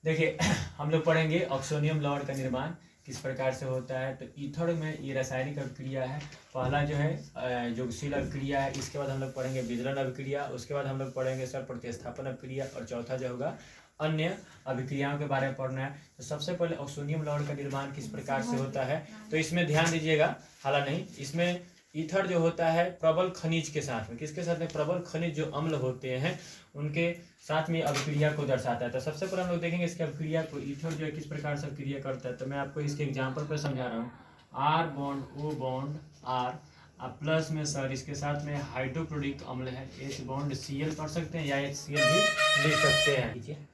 देखिए हम लोग पढ़ेंगे ऑक्सोनियम लवण का निर्माण किस प्रकार से होता है। तो ईथर में ये रासायनिक अभिक्रिया है। पहला जो है योगशील अभिक्रिया है। इसके बाद हम लोग पढ़ेंगे विदलन अभिक्रिया। उसके बाद हम लोग पढ़ेंगे सर प्रतिस्थापन अभिक्रिया। और चौथा जो होगा अन्य अभिक्रियाओं के बारे में पढ़ना है। तो सबसे पहले ऑक्सोनियम लवण का निर्माण किस प्रकार से होता है, तो इसमें ध्यान दीजिएगा। हालांकि नहीं, इसमें ईथर जो होता है प्रबल खनिज के साथ में, किसके साथ में, प्रबल खनिज जो अम्ल होते हैं उनके साथ में अभिक्रिया को दर्शाता है। तो सबसे पहले हम लोग देखेंगे इसकी अभिक्रिया को, ईथर जो है किस प्रकार से अभिक्रिया करता है। तो मैं आपको इसके एग्जांपल पर समझा रहा हूँ। R bond O bond R, अब प्लस में सर इसके साथ में हाइड्रोक्लोरिक अम्ल है H बॉन्ड Cl कर सकते हैं या HCl भी लिख सकते हैं।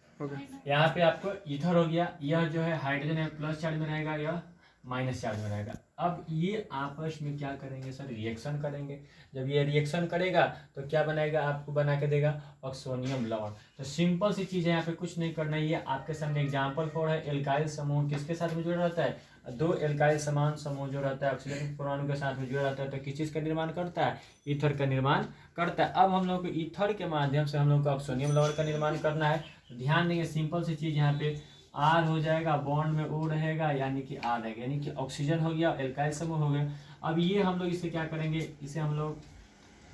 यहाँ पे आपको ईथर हो गया। यह जो है हाइड्रोजन है प्लस चार्ज में रहेगा, यह माइनस चार्ज में रहेगा। अब ये आपस में क्या करेंगे सर, रिएक्शन करेंगे। जब ये रिएक्शन करेगा तो क्या बनाएगा, आपको बना के देगा ऑक्सोनियम लवण। तो सिंपल सी चीज़ है, यहाँ पे कुछ नहीं करना है। ये आपके सामने एग्जाम्पल 4 है। एल्काइल समूह किसके साथ में जुड़ा रहता है, दो एल्काइल समान समूह जो रहता है ऑक्सीजन परमाणु के साथ में जुड़ा रहता है। तो किस चीज़ का निर्माण करता है, ईथर का निर्माण करता है। अब हम लोग को ईथर के माध्यम से हम लोग को ऑक्सोनियम लवण का निर्माण करना है। तो ध्यान देंगे, सिंपल सी चीज़ यहाँ पे आर हो जाएगा, बॉन्ड में ओ रहेगा यानी कि आर रहेगा, यानी कि ऑक्सीजन हो गया, एल्काइल समूह हो गया। अब ये हम लोग इसे क्या करेंगे, इसे हम लोग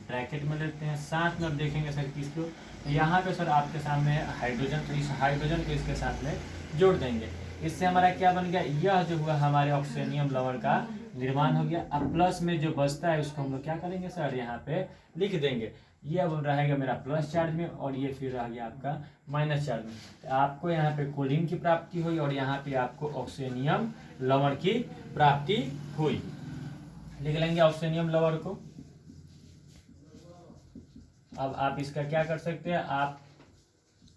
ब्रैकेट में लेते हैं, साथ में अब देखेंगे सर किसको। तो यहाँ पे सर आपके सामने है हाइड्रोजन। तो इस हाइड्रोजन को इसके साथ में जोड़ देंगे। इससे हमारा क्या बन गया, यह जो हुआ हमारे ऑक्सीनियम लवण का निर्माण हो गया। अब प्लस में जो बचता है उसको हम लोग क्या करेंगे सर, यहाँ पे लिख देंगे। ये अब रहेगा मेरा प्लस चार्ज में और ये फिर रह गया आपका माइनस चार्ज में। तो आपको यहाँ पे कोलिन की प्राप्ति हुई और यहाँ पे आपको ऑक्सीनियम लवण की प्राप्ति हुई। लिख लेंगे ऑक्सीनियम लवण को। अब आप इसका क्या कर सकते हैं, आप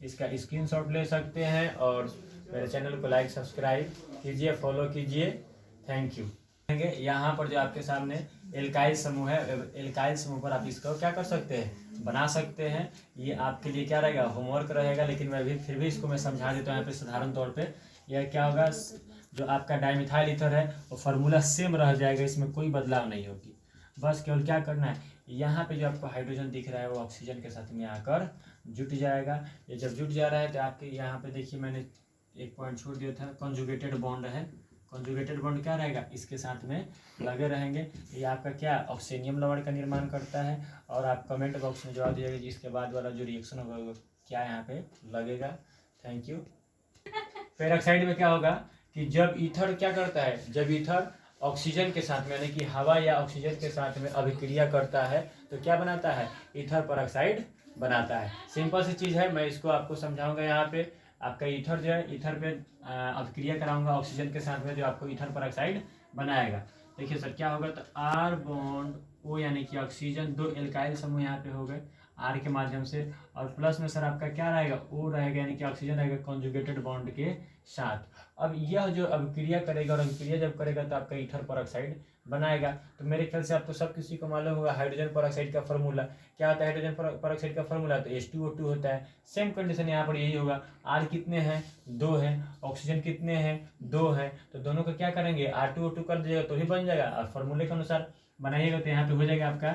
इसका स्क्रीनशॉट ले सकते हैं और मेरे चैनल को लाइक सब्सक्राइब कीजिए, फॉलो कीजिए। Thank you. यहाँ पर जो आपके सामने एल्काइल समूह है, एल्काइल समूह पर आप इसको क्या कर सकते हैं, बना सकते हैं। ये आपके लिए क्या रहेगा, होमवर्क रहेगा, लेकिन मैं भी फिर भी इसको मैं समझा देता हूँ यहाँ पे साधारण तौर पे। यह क्या होगा, जो आपका डाइमिथाइल ईथर है वो फार्मूला सेम रह जाएगा, इसमें कोई बदलाव नहीं होगी। बस केवल क्या करना है, यहाँ पे जो आपको हाइड्रोजन दिख रहा है वो ऑक्सीजन के साथ में आकर जुट जाएगा। ये जब जुट जा रहा है तो आपके यहाँ पे देखिए मैंने एक पॉइंट छोड़ दिया था, कंजुगेटेड बॉन्ड है। कंजुगेटेड बॉन्ड क्या रहेगा, इसके साथ में लगे रहेंगे। ये आपका क्या ऑक्सीनियम लवण का निर्माण करता है। और आप कमेंट बॉक्स में जवाब दीजिएगा जी इसके बाद वाला जो रिएक्शन होगा वो क्या यहाँ पे लगेगा। Thank you. पेरोक्साइड में क्या होगा कि जब ईथर क्या करता है, जब ईथर ऑक्सीजन के साथ में यानी कि हवा या ऑक्सीजन के साथ में अभिक्रिया करता है तो क्या बनाता है, ईथर पेरोक्साइड बनाता है। सिंपल सी चीज़ है, मैं इसको आपको समझाऊंगा। यहाँ पे आपका ईथर जो है, ईथर पे अभिक्रिया कराऊंगा ऑक्सीजन के साथ में जो आपको ईथर पेरोक्साइड बनाएगा। देखिए सर क्या होगा, तो आर बॉन्ड ओ यानी कि ऑक्सीजन, दो एल्काइल समूह यहाँ पे हो गए आर के माध्यम से, और प्लस में सर आपका क्या रहेगा, ओ रहेगा यानी कि ऑक्सीजन रहेगा कॉन्जुगेटेड बॉन्ड के साथ। अब यह जो अभिक्रिया करेगा और अभिक्रिया जब करेगा तो आपका ईथर पेरोक्साइड बनाएगा। तो मेरे ख्याल से आपको सब किसी को मालूम होगा हाइड्रोजन पेरोक्साइड का फॉर्मूला क्या होता है। हाइड्रोजन पेरोक्साइड का फॉर्मूला तो H2O2 होता है। सेम कंडीशन यहाँ पर यही होगा। आर कितने हैं, 2 हैं, ऑक्सीजन कितने हैं, 2 हैं। तो दोनों को क्या करेंगे, R2O2 कर दीजिएगा तो ही बन जाएगा, और फॉर्मूले के अनुसार बनाइएगा तो यहाँ पे हो जाएगा आपका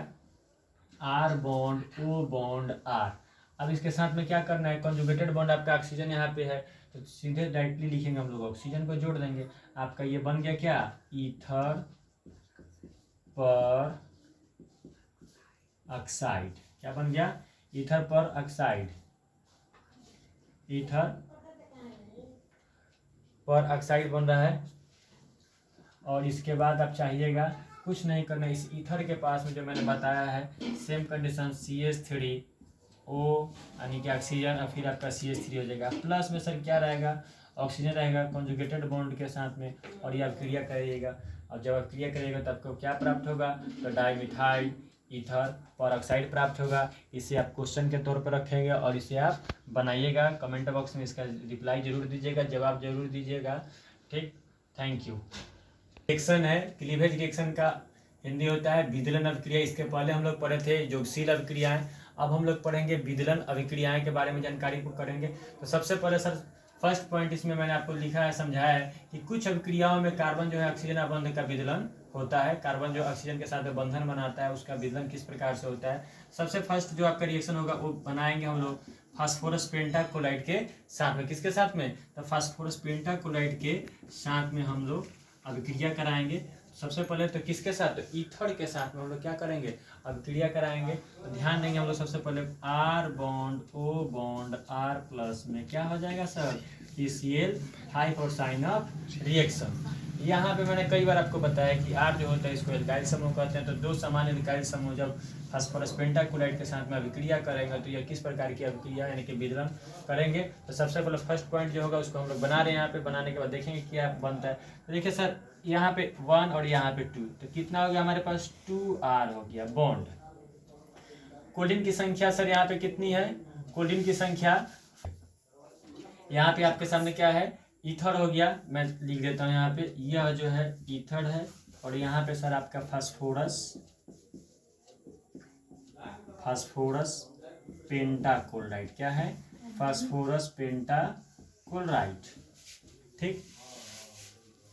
R bond O bond R. अब इसके साथ में क्या करना है, कंजुगेटेड बॉन्ड आपका ऑक्सीजन यहाँ पे है तो सीधे डायरेक्टली लिखेंगे हम लोग, ऑक्सीजन को जोड़ देंगे। आपका ये बन गया क्या, ईथर पर ऑक्साइड। क्या बन गया, ईथर पर ऑक्साइड, ईथर पर ऑक्साइड बन रहा है। और इसके बाद आप चाहिएगा कुछ नहीं करना, इस ईथर के पास में जो मैंने बताया है सेम कंडीशन CH3O यानी कि ऑक्सीजन और फिर आपका CH3 हो जाएगा। प्लस में सर क्या रहेगा, ऑक्सीजन रहेगा कंजुगेटेड बॉन्ड के साथ में, और ये आप क्रिया करिएगा। और जब आप क्रिया करिएगा तो आपको क्या प्राप्त होगा, तो डाइमिथाइल ईथर पर ऑक्साइड प्राप्त होगा। इसे आप क्वेश्चन के तौर पर रखेंगे और इसे आप बनाइएगा। कमेंट बॉक्स में इसका रिप्लाई जरूर दीजिएगा, जवाब जरूर दीजिएगा। ठीक, थैंक यू। रिएक्शन है, क्लीवेज रिएक्शन का हिंदी होता है विदलन अभिक्रिया। इसके पहले हम लोग पढ़े थे योगशील अभिक्रियाएं। अब हम लोग पढ़ेंगे विदलन अभिक्रियाएं के बारे में जानकारी को करेंगे। तो सबसे पहले सर फर्स्ट पॉइंट इसमें मैंने आपको लिखा है, समझाया है कि कुछ अभिक्रियाओं में कार्बन जो है ऑक्सीजन अबंध का विदलन होता है। कार्बन जो ऑक्सीजन के साथ में बंधन बनाता है उसका विदलन किस प्रकार से होता है। सबसे फर्स्ट जो आपका रिएक्शन होगा वो बनाएंगे हम लोग फास्फोरस पेंटाक्लोराइड के साथ में। किसके साथ में? तो फास्फोरस पेंटाक्लोराइड के साथ में हम लोग अभिक्रिया कराएंगे। सबसे पहले तो किसके साथ? तो ईथर के साथ में हम लोग क्या करेंगे? अभिक्रिया कराएंगे। तो ध्यान देंगे हम लोग सबसे पहले R bond O bond R plus में क्या हो जाएगा सर? PCl5 और साइन ऑफ रिएक्शन। यहाँ पे मैंने कई बार आपको बताया कि R जो होता है इसको एल्काइल समूह कहते हैं। तो दो सामान्य एल्काइल समूह जब फास्फोरस पेंटाक्लोराइड के साथ में अभिक्रिया करेंगे तो यह किस प्रकार की अभिक्रिया यानी कि विदलन करेंगे। तो सबसे पहले फर्स्ट पॉइंट जो होगा उसको हम लोग बना रहे हैं। यहाँ पे बनाने के बाद देखेंगे क्या बनता है। तो देखिए सर यहाँ पे 1 और यहाँ पे 2, तो कितना हो गया हमारे पास? 2R हो गया बॉन्ड। कोलिन की संख्या सर यहाँ पे कितनी है? कोलिन की संख्या यहाँ पे आपके सामने क्या है? ईथर हो गया। मैं लिख देता हूँ यहाँ पे, यह जो है ईथर है और यहाँ पे सर आपका फास्फोरस पेंटाक्लोराइड क्या है? Phosphorus pentachloride. ठीक,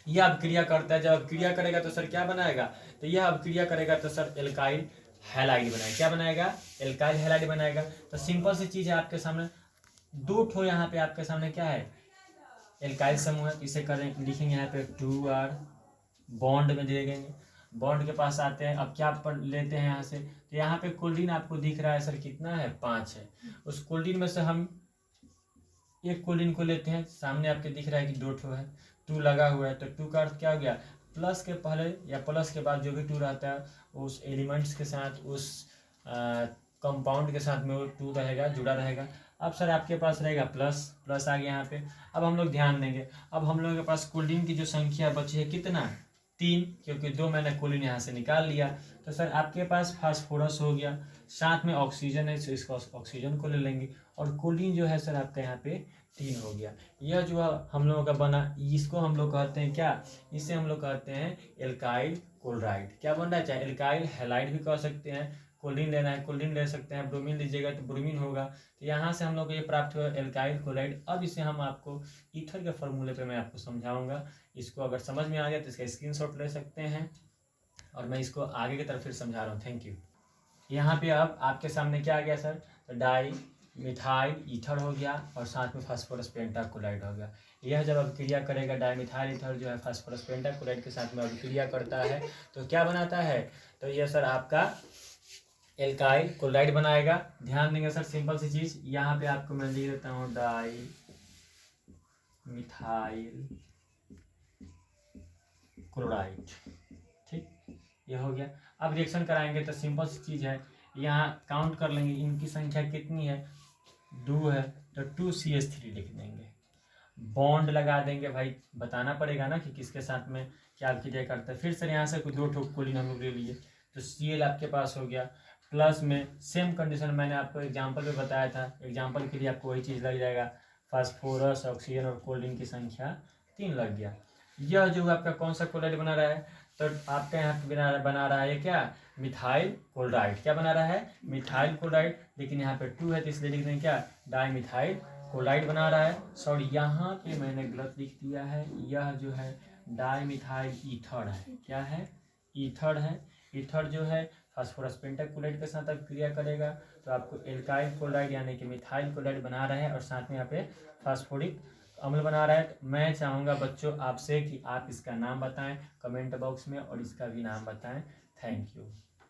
यह अभिक्रिया करता है। जब अभिक्रिया करेगा तो सर क्या बनाएगा? तो यह अभिक्रिया करेगा तो सर एल्काइल हैलाइड बनाएगा। क्या बनाएगा? एल्काइल हैलाइड बनाएगा। तो सिंपल सी चीज है आपके सामने, दो ठो यहाँ पे आपके सामने क्या है? एल्काइल समूह है। इसे करें लिखेंगे यहाँ पे 2R बॉन्ड में दे देंगे। बॉन्ड के पास आते हैं। अब क्या पर लेते हैं यहाँ से? तो यहाँ पे कोल्डीन आपको दिख रहा है सर कितना है? 5 है। उस कोल्डीन में से हम एक कोलिन को लेते हैं। सामने आपके दिख रहा है कि 2 ठो है, 2 लगा हुआ है। तो 2 का अर्थ क्या हो गया? प्लस के पहले या प्लस के बाद जो भी 2 रहता है उस एलिमेंट्स के साथ, उस कंपाउंड के साथ में वो 2 रहेगा, जुड़ा रहेगा। अब सर आपके पास रहेगा प्लस, प्लस आ गया यहाँ पे। अब हम लोग ध्यान देंगे, अब हम लोगों के पास कोलिन की जो संख्या बची है कितना? 3, क्योंकि 2 मैंने कोलिन यहाँ से निकाल लिया। तो सर आपके पास फास्फोरस हो गया, साथ में ऑक्सीजन है तो इसको ऑक्सीजन को ले लेंगे। और कोलिन जो है सर आपका यहाँ पे 3 हो गया। यह जो हम लोगों का बना, इसको हम लोग कहते हैं क्या? इसे हम लोग कहते हैं एल्काइल क्लोराइड। क्या बन रहा है? चाहे एल्काइल हैलाइड भी कह सकते हैं। कोलिन लेना है कोलिन ले सकते हैं, ब्रोमीन लीजिएगा तो ब्रोमीन होगा। तो यहाँ से हम लोग को ये प्राप्त हुआ एल्काइल क्लोराइड। अब इसे हम आपको ईथर के फॉर्मूले पे मैं आपको समझाऊंगा। इसको अगर समझ में आ गया तो इसका स्क्रीनशॉट ले सकते हैं और मैं इसको आगे की तरफ फिर समझा रहा हूँ। Thank you. यहाँ पे अब आपके सामने क्या आ गया सर? तो डाई मिथाइल ईथर हो गया और साथ में फास्फोरस पेंटाक्लोराइड हो गया। यह जब अभिक्रिया करेगा डाईमिथाइल ईथर जो है फास्फोरस पेंटाक्लोराइड के साथ में अभिक्रिया करता है तो क्या बनाता है? तो यह सर आपका एल्काइल क्लोराइड बनाएगा। ध्यान देंगे सर सिंपल सी चीज, यहाँ पे आपको मैं लिख देता हूँ डाई मिथाइल क्लोराइड। ठीक, यह हो गया। अब रिएक्शन कराएंगे तो सिंपल सी चीज है, यहाँ काउंट कर लेंगे इनकी संख्या कितनी है? 2 है तो 2CH3 लिख देंगे। बॉन्ड लगा देंगे। भाई बताना पड़ेगा ना कि किसके साथ में क्या अभिक्रिया करता है। फिर सर यहाँ से 2 ठोक कोलिन हम लोग ले लिए तो Cl आपके पास हो गया। प्लस में सेम कंडीशन मैंने आपको एग्जाम्पल में बताया था, एग्जाम्पल के लिए आपको वही चीज़ लग जाएगा। फास्फोरस ऑक्सीजन और कोलिन की संख्या 3 लग गया। यह जो आपका कौन सा क्लोराइड बना रहा है? तो आपका यहाँ पे बना रहा है क्या? Methyl chloride. क्या बना रहा है? Methyl chloride. लेकिन यहाँ पे 2 है तो इसलिए लिख दें क्या? डाईमिथाइल क्लोराइड बना रहा है। सॉरी यहाँ पे मैंने गलत लिख दिया है, यह जो है डाईमिथाइल ईथर है। क्या है? ईथर है। ईथर जो है फास्फोरस पेंटाक्लोराइड के साथ अभिक्रिया करेगा तो आपको एल्काइल क्लोराइड यानी कि मिथाइल क्लोराइड बना रहा है और साथ में यहाँ पे फास्फोरिक अम्ल बना रहा है। मैं चाहूँगा बच्चों आपसे कि आप इसका नाम बताएं कमेंट बॉक्स में और इसका भी नाम बताएं। Thank you.